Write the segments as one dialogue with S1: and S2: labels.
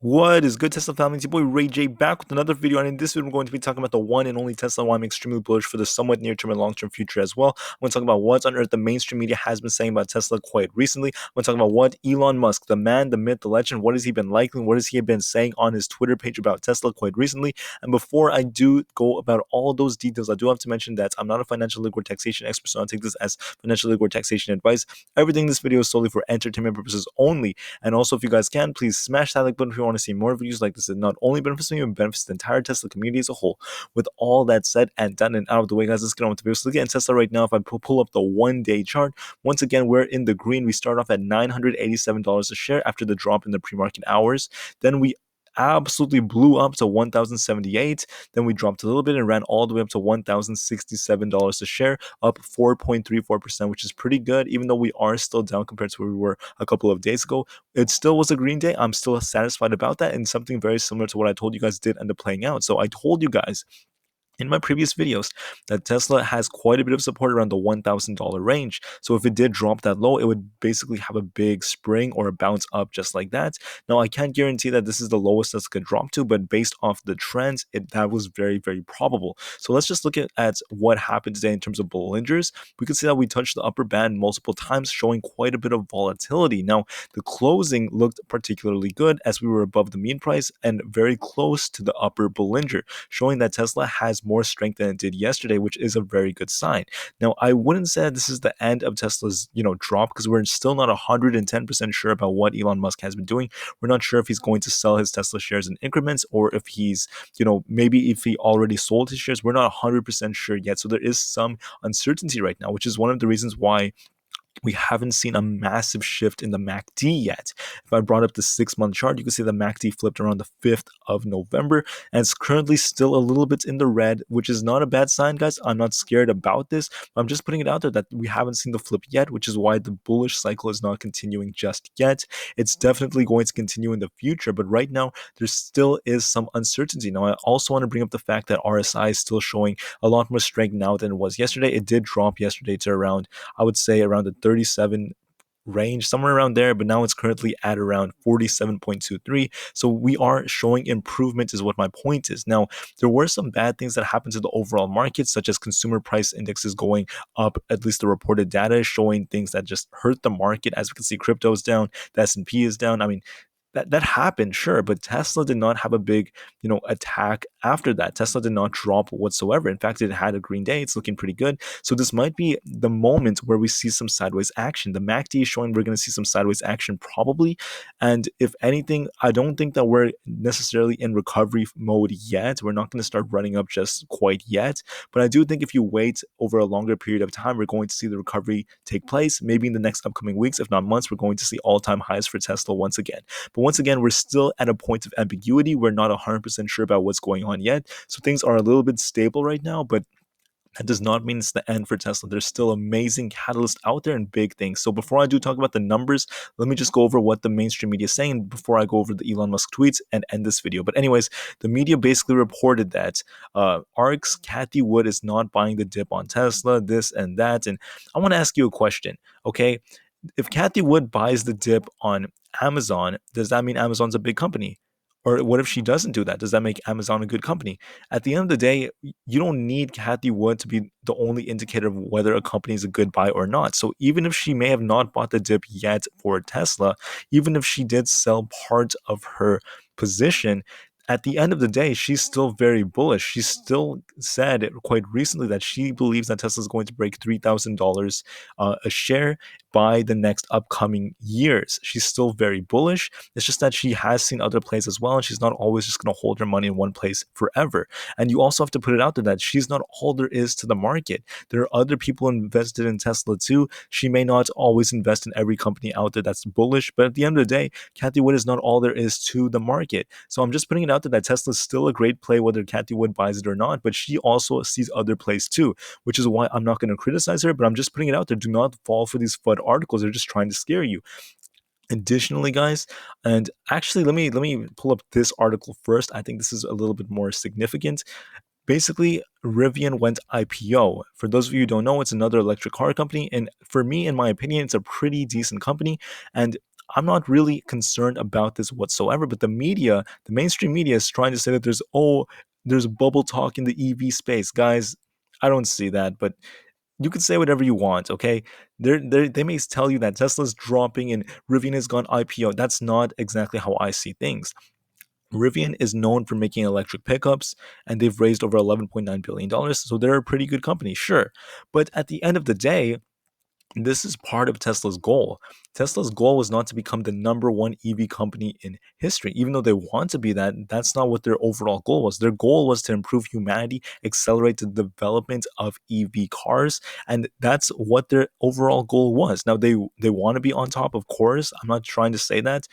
S1: What is good, Tesla family? It's your boy Ray J back with another video, and in this video, we're going to be talking about the one and only Tesla, why I'm extremely bullish for the somewhat near-term and long-term future as well. I'm going to talk about what on earth the mainstream media has been saying about Tesla quite recently. I'm going to talk about what Elon Musk, the man, the myth, the legend, what has he been liking, what has he been saying on his Twitter page about Tesla quite recently. And before I do go about all those details, I do have to mention that I'm not a financial legal or taxation expert, so I'll take this as financial legal or taxation advice. Everything in this video is solely for entertainment purposes only. And also, if you guys can, please smash that like button if you want to see more videos like this. It not only benefits me, but benefits the entire Tesla community as a whole. With all that said and done and out of the way, guys, let's get on with the video. So look at Tesla right now. If I pull up the one-day chart, once again, we're in the green. We start off at $987 a share after the drop in the pre-market hours. Then we absolutely blew up to 1,078. Then we dropped a little bit and ran all the way up to $1,067 a share, up 4.34%, which is pretty good, even though we are still down compared to where we were a couple of days ago. It still was a green day. I'm still satisfied about that, and something very similar to what I told you guys did end up playing out. So I told you guys in my previous videos that Tesla has quite a bit of support around the $1,000 range. So if it did drop that low, it would basically have a big spring or a bounce up just like that. Now, I can't guarantee that this is the lowest Tesla could drop to, but based off the trends, that was very, very probable. So let's just look at what happened today in terms of Bollingers. We can see that we touched the upper band multiple times, showing quite a bit of volatility. Now, the closing looked particularly good as we were above the mean price and very close to the upper Bollinger, showing that Tesla has more strength than it did yesterday, which is a very good sign. Now, I wouldn't say that this is the end of Tesla's, drop, because we're still not 110% sure about what Elon Musk has been doing. We're not sure if he's going to sell his Tesla shares in increments, or if he's, maybe if he already sold his shares. We're not 100% sure yet. So there is some uncertainty right now, which is one of the reasons why we haven't seen a massive shift in the MACD yet. If I brought up the 6-month chart, you can see the MACD flipped around the 5th of November, and it's currently still a little bit in the red, which is not a bad sign, guys. I'm not scared about this. I'm just putting it out there that we haven't seen the flip yet, which is why the bullish cycle is not continuing just yet. It's definitely going to continue in the future, but right now, there still is some uncertainty. Now, I also want to bring up the fact that RSI is still showing a lot more strength now than it was yesterday. It did drop yesterday to around, I would say, around the 37 range, somewhere around there, but now it's currently at around 47.23. So we are showing improvement is what my point is. Now, there were some bad things that happened to the overall market, such as consumer price indexes going up. At least the reported data is showing things that just hurt the market. As we can see, crypto is down, the S&P is down. I mean, that happened, sure, but Tesla did not have a big, attack after that. Tesla did not drop whatsoever. In fact, it had a green day. It's looking pretty good. So this might be the moment where we see some sideways action. The MACD is showing we're going to see some sideways action probably. And if anything, I don't think that we're necessarily in recovery mode yet. We're not going to start running up just quite yet. But I do think if you wait over a longer period of time, we're going to see the recovery take place. Maybe in the next upcoming weeks, if not months, we're going to see all-time highs for Tesla once again. But once again, we're still at a point of ambiguity. We're not 100% sure about what's going on yet. So things are a little bit stable right now, but that does not mean it's the end for Tesla. There's still amazing catalysts out there and big things. So before I do talk about the numbers, let me just go over what the mainstream media is saying before I go over the Elon Musk tweets and end this video. But anyways, the media basically reported that ARK's Cathie Wood is not buying the dip on Tesla, this and that. And I want to ask you a question, okay? If Cathie Wood buys the dip on Amazon, does that mean Amazon's a big company? Or what if she doesn't do that? Does that make Amazon a good company? At the end of the day, you don't need Cathie Wood to be the only indicator of whether a company is a good buy or not. So even if she may have not bought the dip yet for Tesla, even if she did sell part of her position, at the end of the day, she's still very bullish. She still said quite recently that she believes that Tesla is going to break $3,000 a share by the next upcoming years. She's still very bullish. It's just that she has seen other plays as well, and she's not always just going to hold her money in one place forever. And you also have to put it out there that she's not all there is to the market. There are other people invested in Tesla too. She may not always invest in every company out there that's bullish, but at the end of the day, Cathie Wood is not all there is to the market. So I'm just putting it out there that Tesla is still a great play whether Cathie Wood buys it or not, but she also sees other plays too, which is why I'm not going to criticize her, but I'm just putting it out there. Do not fall for these FUD articles. They're just trying to scare you. Additionally, guys, and actually let me pull up this article first. I think this is a little bit more significant. Basically, Rivian went IPO. For those of you who don't know, it's another electric car company, and for me, in my opinion, it's a pretty decent company. And I'm not really concerned about this whatsoever. But the media, the mainstream media, is trying to say that there's bubble talk in the EV space, guys. I don't see that, but you can say whatever you want, okay? They may tell you that Tesla's dropping and Rivian has gone IPO. That's not exactly how I see things. Rivian is known for making electric pickups, and they've raised over $11.9 billion. So they're a pretty good company, sure. But at the end of the day, this is part of Tesla's goal. Tesla's goal was not to become the number one EV company in history. Even though they want to be that, that's not what their overall goal was. Their goal was to improve humanity, accelerate the development of EV cars, and that's what their overall goal was. Now they want to be on top, of course. I'm not trying to say that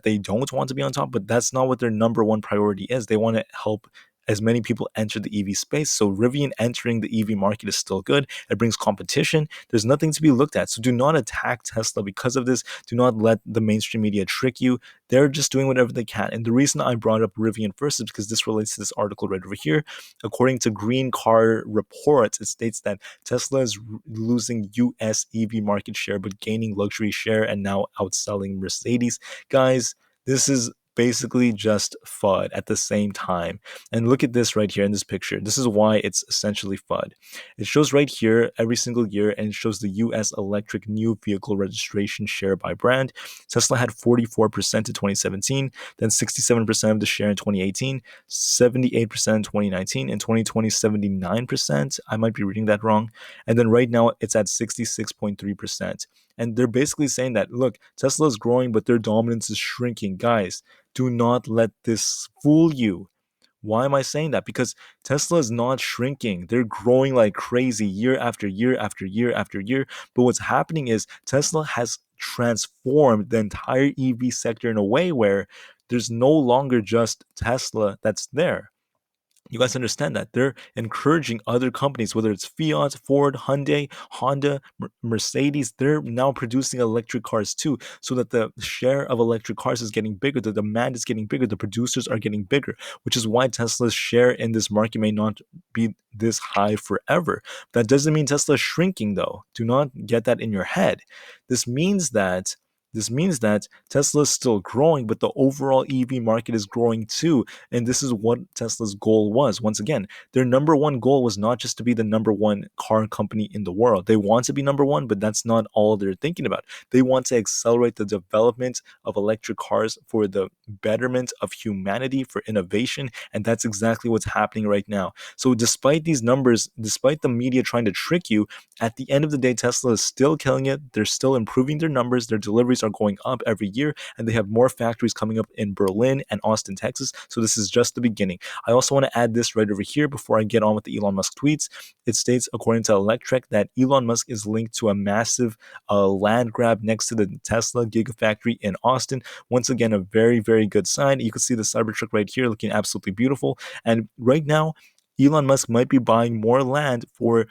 S1: they don't want to be on top, but that's not what their number one priority is. They want to help as many people enter the EV space. So Rivian entering the EV market is still good. It brings competition. There's nothing to be looked at. So do not attack Tesla because of this. Do not let the mainstream media trick you. They're just doing whatever they can. And the reason I brought up Rivian first is because this relates to this article right over here. According to Green Car Reports, it states that Tesla is losing US EV market share, but gaining luxury share and now outselling Mercedes. Guys, this is basically just FUD at the same time. And look at this right here in this picture. This is why it's essentially FUD. It shows right here every single year, and it shows the US electric new vehicle registration share by brand. Tesla had 44% in 2017, then 67% of the share in 2018, 78% in 2019, in 2020, 79%. I might be reading that wrong. And then right now it's at 66.3%. And they're basically saying that, look, Tesla is growing, but their dominance is shrinking. Guys, do not let this fool you. Why am I saying that? Because Tesla is not shrinking. They're growing like crazy year after year after year after year. But what's happening is Tesla has transformed the entire EV sector in a way where there's no longer just Tesla that's there. You guys understand that they're encouraging other companies, whether it's Fiat, Ford, Hyundai, Honda, Mercedes. They're now producing electric cars too, so that the share of electric cars is getting bigger, the demand is getting bigger, the producers are getting bigger, which is why Tesla's share in this market may not be this high forever. That doesn't mean Tesla is shrinking, though. Do not get that in your head. This means that Tesla is still growing, but the overall EV market is growing too. And this is what Tesla's goal was. Once again, their number one goal was not just to be the number one car company in the world. They want to be number one, but that's not all they're thinking about. They want to accelerate the development of electric cars for the betterment of humanity, for innovation. And that's exactly what's happening right now. So despite these numbers, despite the media trying to trick you, at the end of the day, Tesla is still killing it. They're still improving their numbers. Their deliveries are going up every year, and they have more factories coming up in Berlin and Austin, Texas. So this is just the beginning. I also want to add this right over here before I get on with the Elon Musk tweets. It states, according to Electrek, that Elon Musk is linked to a massive land grab next to the Tesla Gigafactory in Austin. Once again, a very, very good sign. You can see the Cybertruck right here looking absolutely beautiful. And right now, Elon Musk might be buying more land for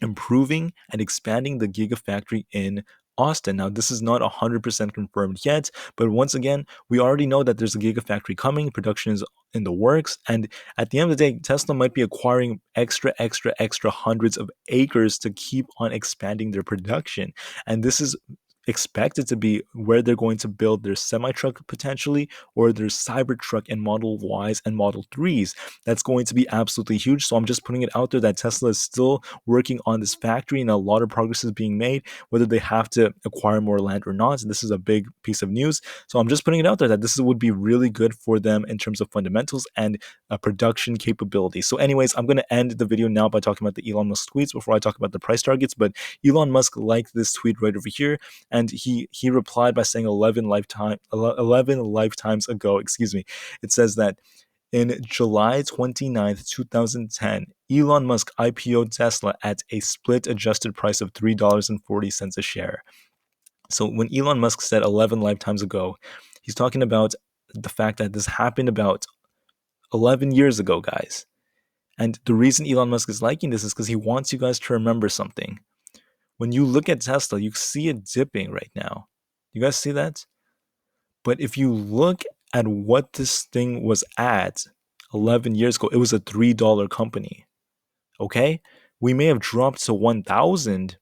S1: improving and expanding the Gigafactory in Austin. Now, this is not 100% confirmed yet, but once again, we already know that there's a Gigafactory coming, production is in the works, and at the end of the day, Tesla might be acquiring extra hundreds of acres to keep on expanding their production. And this is expected to be where they're going to build their semi-truck potentially, or their Cybertruck and Model Ys and Model 3s. That's going to be absolutely huge. So I'm just putting it out there that Tesla is still working on this factory, and a lot of progress is being made, whether they have to acquire more land or not. And this is a big piece of news. So I'm just putting it out there that this would be really good for them in terms of fundamentals and production capability. So anyways, I'm going to end the video now by talking about the Elon Musk tweets before I talk about the price targets. But Elon Musk liked this tweet right over here, and he replied by saying 11 lifetimes ago, excuse me. It says that in July 29th, 2010, Elon Musk IPO'd Tesla at a split adjusted price of $3.40 a share. So when Elon Musk said 11 lifetimes ago, he's talking about the fact that this happened about 11 years ago, guys. And the reason Elon Musk is liking this is because he wants you guys to remember something. When you look at Tesla, you see it dipping right now. You guys see that? But if you look at what this thing was at 11 years ago, it was a $3 company. Okay? We may have dropped to 1,000,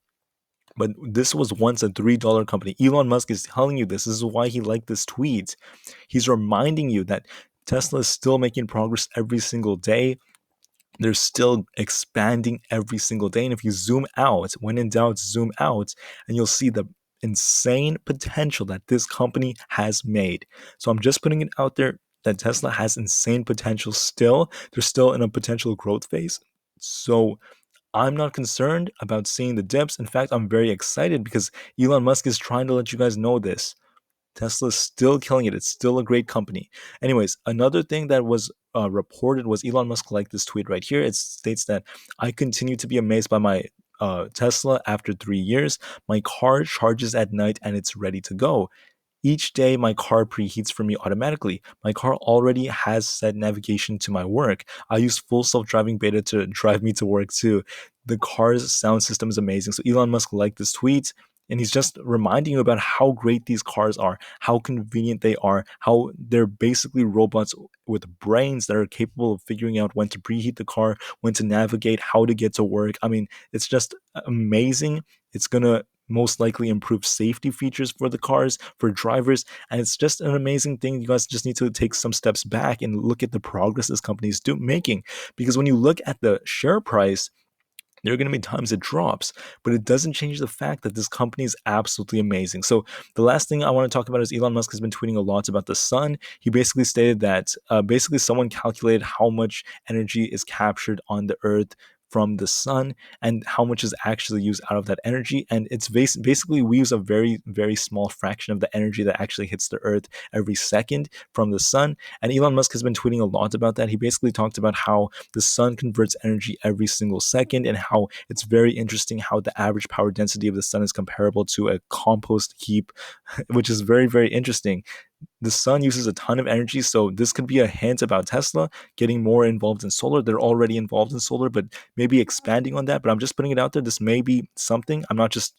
S1: But this was once a $3 company. Elon Musk is telling you this. This is why he liked this tweet. He's reminding you that Tesla is still making progress every single day. They're still expanding every single day. And if you zoom out, when in doubt, zoom out, and you'll see the insane potential that this company has made. So I'm just putting it out there that Tesla has insane potential still. They're still in a potential growth phase. So I'm not concerned about seeing the dips. In fact, I'm very excited because Elon Musk is trying to let you guys know this. Tesla's still killing it. It's still a great company. Anyways, another thing that was reported was Elon Musk liked this tweet right here. It states that I continue to be amazed by my Tesla after 3 years. My car charges at night and it's ready to go. Each day, my car preheats for me automatically. My car already has set navigation to my work. I use full self-driving beta to drive me to work too. The car's sound system is amazing. So Elon Musk liked this tweet, and he's just reminding you about how great these cars are, how convenient they are, how they're basically robots with brains that are capable of figuring out when to preheat the car, when to navigate, how to get to work. I mean, it's just amazing. It's gonna most likely improve safety features for the cars, for drivers, and it's just an amazing thing. You guys just need to take some steps back and look at the progress this company is making, because when you look at the share price, there are going to be times it drops, but it doesn't change the fact that this company is absolutely amazing. So the last thing I want to talk about is Elon Musk has been tweeting a lot about the sun. He basically stated that basically someone calculated how much energy is captured on the earth from the sun and how much is actually used out of that energy, and it's basically we use a very very small fraction of the energy that actually hits the earth every second from the sun. And Elon Musk has been tweeting a lot about that. He basically talked about how the sun converts energy every single second, and how it's very interesting how the average power density of the sun is comparable to a compost heap, which is very, very interesting. The sun uses a ton of energy, so this could be a hint about Tesla getting more involved in solar. They're already involved in solar, but maybe expanding on that. But I'm just putting it out there. This may be something. I'm not just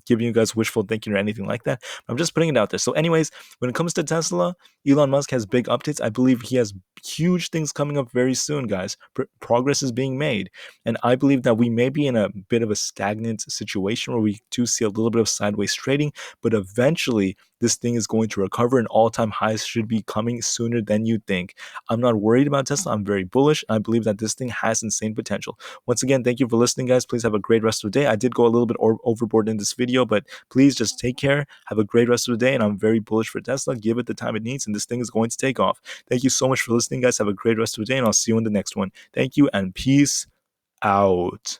S1: giving you guys wishful thinking or anything like that. I'm just putting it out there. So, anyways, when it comes to Tesla, Elon Musk has big updates. I believe he has huge things coming up very soon, guys. Progress is being made, and I believe that we may be in a bit of a stagnant situation where we do see a little bit of sideways trading, but eventually this thing is going to recover, and all-time highs should be coming sooner than you think. I'm not worried about Tesla. I'm very bullish. I believe that this thing has insane potential. Once again, thank you for listening, guys. Please have a great rest of the day. I did go a little bit overboard in this video, but please just take care. Have a great rest of the day, and I'm very bullish for Tesla. Give it the time it needs, and this thing is going to take off. Thank you so much for listening, guys. Have a great rest of the day, and I'll see you in the next one. Thank you, and peace out.